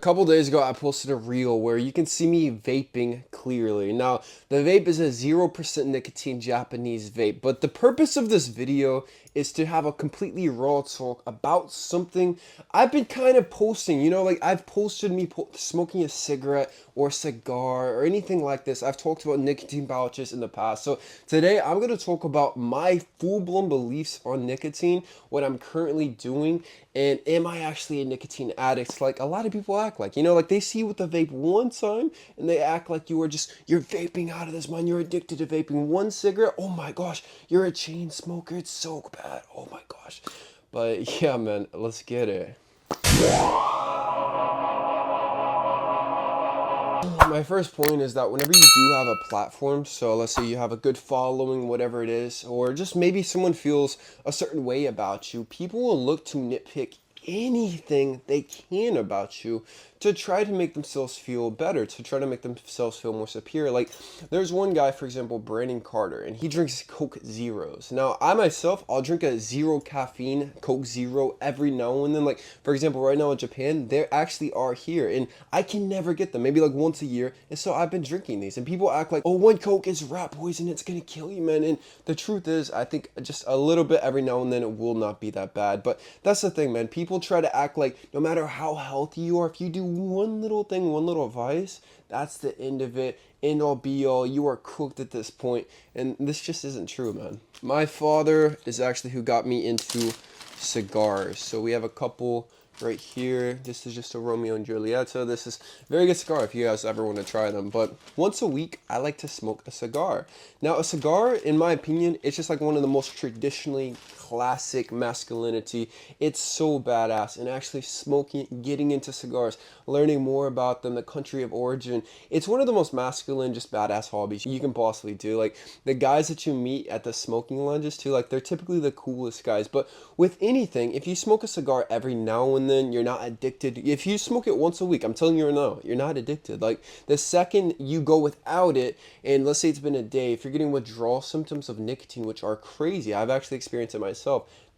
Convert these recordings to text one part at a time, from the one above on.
A couple days ago, I posted a reel where you can see me vaping clearly. Now, the vape is a 0% nicotine Japanese vape, but the purpose of this video is to have a completely raw talk about something I've been kind of posting. Like I've posted me smoking a cigarette or a cigar or anything like this. I've talked about nicotine pouches in the past. So today, I'm going to talk about my full-blown beliefs on nicotine, what I'm currently doing, and am I actually a nicotine addict like a lot of people act like? Like they see you with the vape one time and they act like you're vaping out of this mind. You're addicted to vaping. One cigarette, oh my gosh, you're a chain smoker. It's so bad. Oh my gosh. But yeah, man, let's get it. My first point is that whenever you do have a platform, so let's say you have a good following, whatever it is, or just maybe someone feels a certain way about you, people will look to nitpick anything they can about you to try to make themselves feel better, to try to make themselves feel more superior. Like there's one guy, for example, Brandon Carter, and he drinks Coke Zeros. Now I myself, I'll drink a zero caffeine Coke Zero every now and then. Like for example, right now in Japan, they actually are here and I can never get them, maybe like once a year. And so I've been drinking these and people act like, oh, one Coke is rat poison, it's gonna kill you, man. And the truth is, I think just a little bit every now and then it will not be that bad. But that's the thing, man. People try to act like no matter how healthy you are, if you do one little thing, one little vice, that's the end of it. End all be all. You are cooked at this point. And this just isn't true, man. My father is actually who got me into cigars. So we have a couple right here. This is just a Romeo and Julieta. This is a very good cigar if you guys ever want to try them. But once a week, I like to smoke a cigar. Now, a cigar, in my opinion, it's just like one of the most traditionally classic masculinity. It's so badass. And actually smoking, getting into cigars, learning more about them, the country of origin, it's one of the most masculine, just badass hobbies you can possibly do. Like the guys that you meet at the smoking lounges too, like they're typically the coolest guys. But with anything, if you smoke a cigar every now and then, you're not addicted. If you smoke it once a week, I'm telling you right now, you're not addicted. Like the second you go without it, and let's say it's been a day, if you're getting withdrawal symptoms of nicotine, which are crazy, I've actually experienced it myself,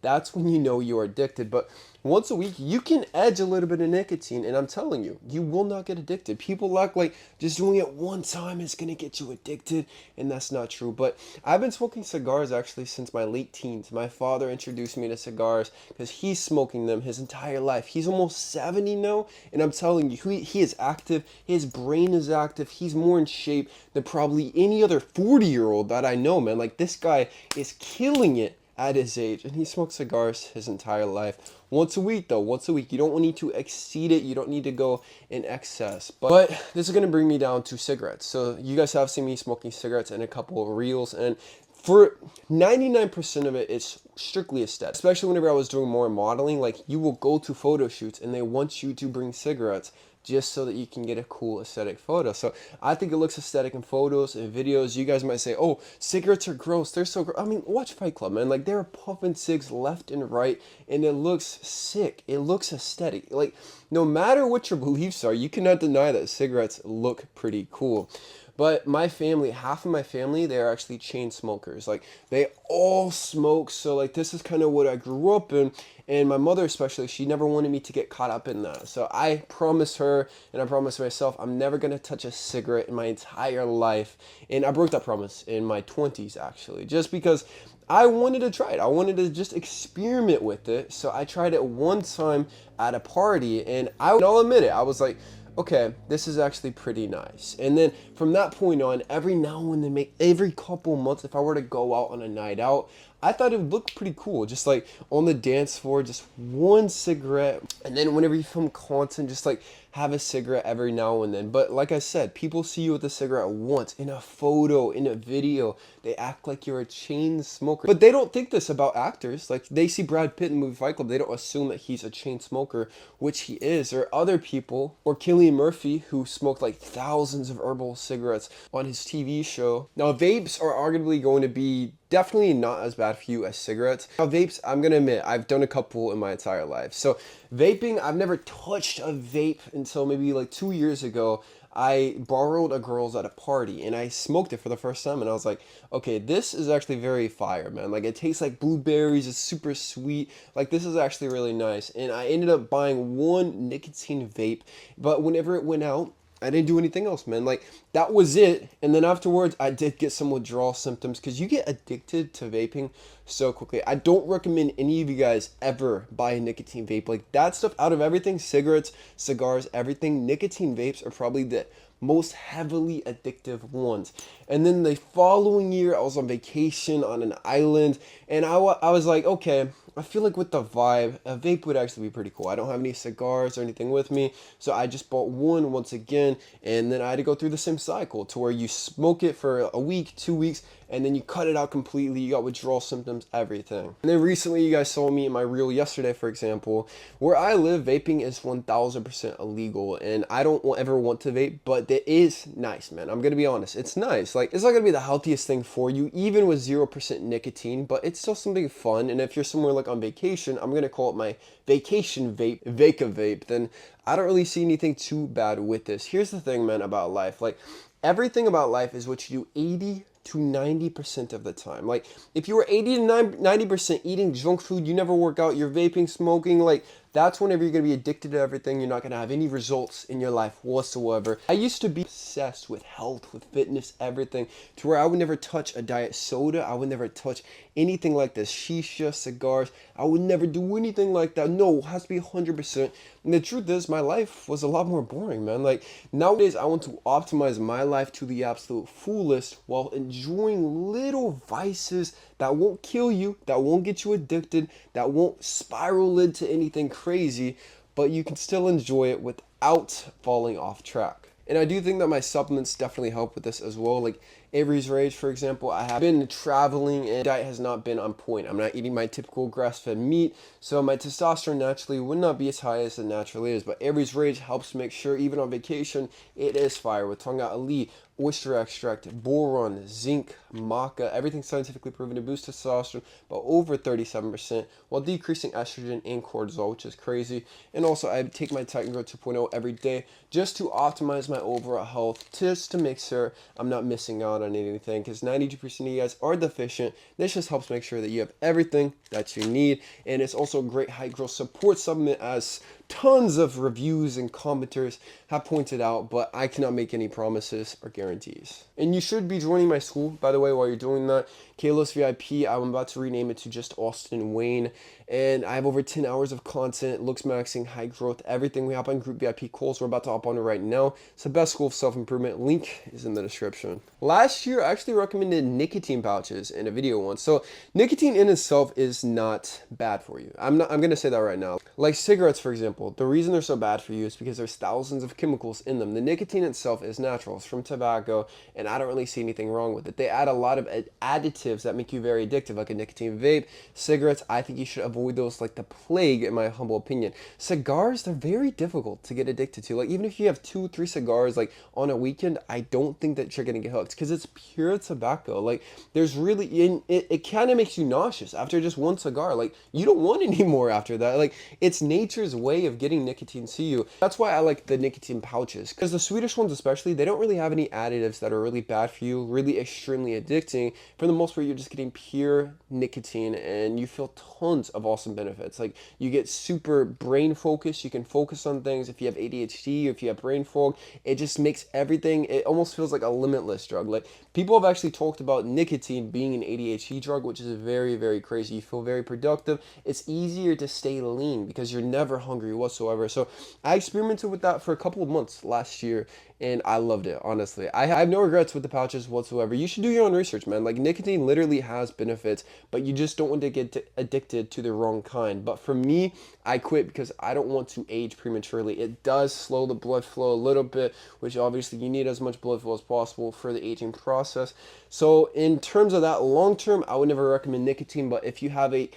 that's when you know you're addicted. But once a week, you can edge a little bit of nicotine, and I'm telling you, you will not get addicted. People act like just doing it one time is going to get you addicted, and that's not true. But I've been smoking cigars actually since my late teens. My father introduced me to cigars because he's smoking them his entire life. He's almost 70 now, and I'm telling you, he is active. His brain is active. He's more in shape than probably any other 40-year-old that I know, man. Like, this guy is killing it at his age, and he smoked cigars his entire life. Once a week though, once a week. You don't need to exceed it. You don't need to go in excess. But this is going to bring me down to cigarettes. So you guys have seen me smoking cigarettes in a couple of reels, and for 99% of it, it's strictly aesthetic. Especially whenever I was doing more modeling, like you will go to photo shoots and they want you to bring cigarettes just so that you can get a cool aesthetic photo. So I think it looks aesthetic in photos and videos. You guys might say, oh, cigarettes are gross. They're so gross. I mean, watch Fight Club, man. Like, they're puffing cigs left and right, and it looks sick. It looks aesthetic. Like, no matter what your beliefs are, you cannot deny that cigarettes look pretty cool. But my family, half of my family, they're actually chain smokers. Like, they all smoke. So, like, this is kind of what I grew up in. And my mother especially, she never wanted me to get caught up in that. So I promised her, and I promised myself, I'm never going to touch a cigarette in my entire life. And I broke that promise in my 20s, actually. Just because I wanted to try it. I wanted to just experiment with it. So I tried it one time at a party. And I'll admit it, I was like, okay, this is actually pretty nice. And then from that point on, every now and then, every couple months, if I were to go out on a night out, I thought it would look pretty cool. Just like on the dance floor, just one cigarette. And then whenever you film content, just like have a cigarette every now and then. But like I said, people see you with a cigarette once in a photo, in a video. They act like you're a chain smoker. But they don't think this about actors. Like they see Brad Pitt in the movie Fight Club, they don't assume that he's a chain smoker, which he is. Or other people, or Cillian Murphy, who smoked like thousands of herbal cigarettes on his TV show. Now vapes are arguably going to be definitely not as bad for you as cigarettes. Now vapes, I'm gonna admit, I've done a couple in my entire life. So vaping, I've never touched a vape until maybe like 2 years ago. I borrowed a girl's at a party and I smoked it for the first time and I was like, okay, this is actually very fire, man. Like it tastes like blueberries, it's super sweet. Like this is actually really nice. And I ended up buying one nicotine vape, but whenever it went out, I didn't do anything else, man. Like that was it. And then afterwards, I did get some withdrawal symptoms because you get addicted to vaping so quickly. I don't recommend any of you guys ever buy a nicotine vape. Like that stuff, out of everything, cigarettes, cigars, everything, nicotine vapes are probably the most heavily addictive ones. And then the following year, I was on vacation on an island, and I was like, okay, I feel like with the vibe, a vape would actually be pretty cool. I don't have any cigars or anything with me, so I just bought one once again, and then I had to go through the same cycle to where you smoke it for a week, 2 weeks, and then you cut it out completely. You got withdrawal symptoms, everything. And then recently, you guys saw me in my reel yesterday, for example. Where I live, vaping is 1000% illegal, and I don't ever want to vape, but it is nice, man. I'm gonna be honest, it's nice. Like, it's not gonna be the healthiest thing for you, even with 0% nicotine, but it's still something fun. And if you're somewhere like on vacation, I'm gonna call it my vacation vape, Vaka vape, then I don't really see anything too bad with this. Here's the thing, man, about life. Like, everything about life is what you do 80 to 90% of the time. Like, if you were 80 to 90% eating junk food, you never work out, you're vaping, smoking, like, that's whenever you're going to be addicted to everything. You're not going to have any results in your life whatsoever. I used to be obsessed with health, with fitness, everything, to where I would never touch a diet soda. I would never touch anything like this, shisha, cigars. I would never do anything like that. No, it has to be 100%. And the truth is, my life was a lot more boring, man. Like, nowadays, I want to optimize my life to the absolute fullest while enjoying little vices that won't kill you, that won't get you addicted, that won't spiral into anything crazy, but you can still enjoy it without falling off track. And I do think that my supplements definitely help with this as well. Like Avery's Rage, for example, I have been traveling and diet has not been on point. I'm not eating my typical grass-fed meat, so my testosterone naturally would not be as high as it naturally is. But Avery's Rage helps make sure, even on vacation, it is fire with Tonga Ali, oyster extract, boron, zinc, maca, everything scientifically proven to boost testosterone by over 37% while decreasing estrogen and cortisol, which is crazy. And also I take my Titan Grow 2.0 every day just to optimize my overall health, just to make sure I'm not missing out on anything, because 92% of you guys are deficient. This just helps make sure that you have everything that you need. And it's also a great height growth support supplement, as tons of reviews and commenters have pointed out, but I cannot make any promises or guarantees. And you should be joining my school, by the way, while you're doing that. Kalos VIP, I'm about to rename it to just Austin Wayne, and I have over 10 hours of content, looks maxing, high growth, everything. We hop on group VIP calls. We're about to hop on it right now. It's the best school of self-improvement. Link is in the description. Last year, I actually recommended nicotine pouches in a video once. So nicotine in itself is not bad for you. I'm gonna say that right now. Like cigarettes, for example, the reason they're so bad for you is because there's thousands of chemicals in them. The nicotine itself is natural. It's from tobacco, and I don't really see anything wrong with it. They add a lot of additives that make you very addictive, like a nicotine vape. Cigarettes, I think you should avoid those like the plague, in my humble opinion. Cigars, they're very difficult to get addicted to. Like, even if you have 2-3 cigars like on a weekend, I don't think that you're gonna get hooked, because it's pure tobacco. Like, there's really, it kind of makes you nauseous after just one cigar. Like, you don't want any more after that. Like, it's nature's way of getting nicotine to you. That's why I like the nicotine pouches, because the Swedish ones especially, they don't really have any additives that are really bad for you, really extremely addicting. For the most part, you're just getting pure nicotine, and you feel tons of awesome benefits. Like, you get super brain focus. You can focus on things. If you have ADHD, or if you have brain fog, it just makes everything, it almost feels like a limitless drug. Like, people have actually talked about nicotine being an ADHD drug, which is very, very crazy. You feel very productive. It's easier to stay lean because you're never hungry whatsoever. So I experimented with that for a couple of months last year, and I loved it, honestly. I have no regrets with the pouches whatsoever. You should do your own research, man. Like, nicotine literally has benefits, but you just don't want to get addicted to the wrong kind. But for me, I quit because I don't want to age prematurely. It does slow the blood flow a little bit, which obviously you need as much blood flow as possible for the aging process. So in terms of that long term, I would never recommend nicotine. But if you have a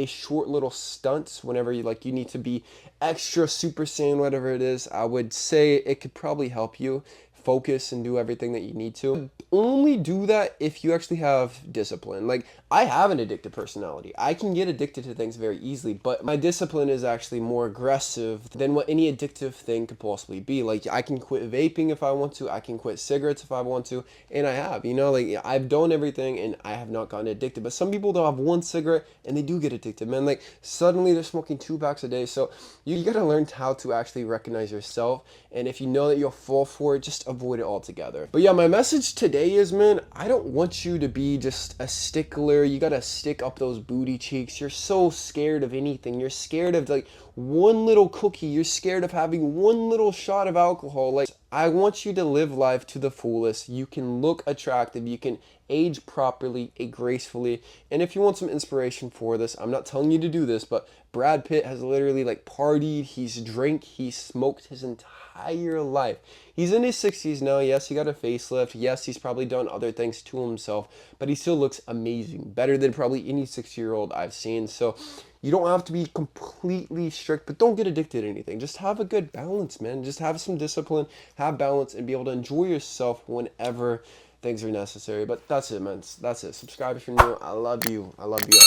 short little stunt, whenever you need to be extra super sane, whatever it is, I would say it could probably help you focus and do everything that you need to. Only do that if you actually have discipline. Like, I have an addictive personality. I can get addicted to things very easily, but my discipline is actually more aggressive than what any addictive thing could possibly be. Like, I can quit vaping if I want to, I can quit cigarettes if I want to, and I have, you know, like, I've done everything and I have not gotten addicted. But some people don't have one cigarette and they do get addicted, man. Like, suddenly they're smoking 2 packs a day. So you gotta learn how to actually recognize yourself, and if you know that you'll fall for it, just avoid it altogether. But yeah, my message today is, man, I don't want you to be just a stickler. You gotta stick up those booty cheeks. You're so scared of anything. You're scared of like one little cookie. You're scared of having one little shot of alcohol. Like, I want you to live life to the fullest. You can look attractive. You can age properly, gracefully. And if you want some inspiration for this, I'm not telling you to do this, but Brad Pitt has literally like partied, he's drank, he's smoked his entire life. He's in his 60s now. Yes, he got a facelift. Yes, he's probably done other things to himself, but he still looks amazing. Better than probably any 60-year-old I've seen. So you don't have to be completely strict, but don't get addicted to anything. Just have a good balance, man. Just have some discipline, have balance, and be able to enjoy yourself whenever things are necessary. But that's it, man. That's it. Subscribe if you're new. I love you. I love you guys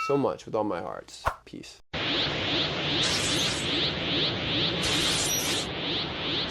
so much with all my heart. Peace.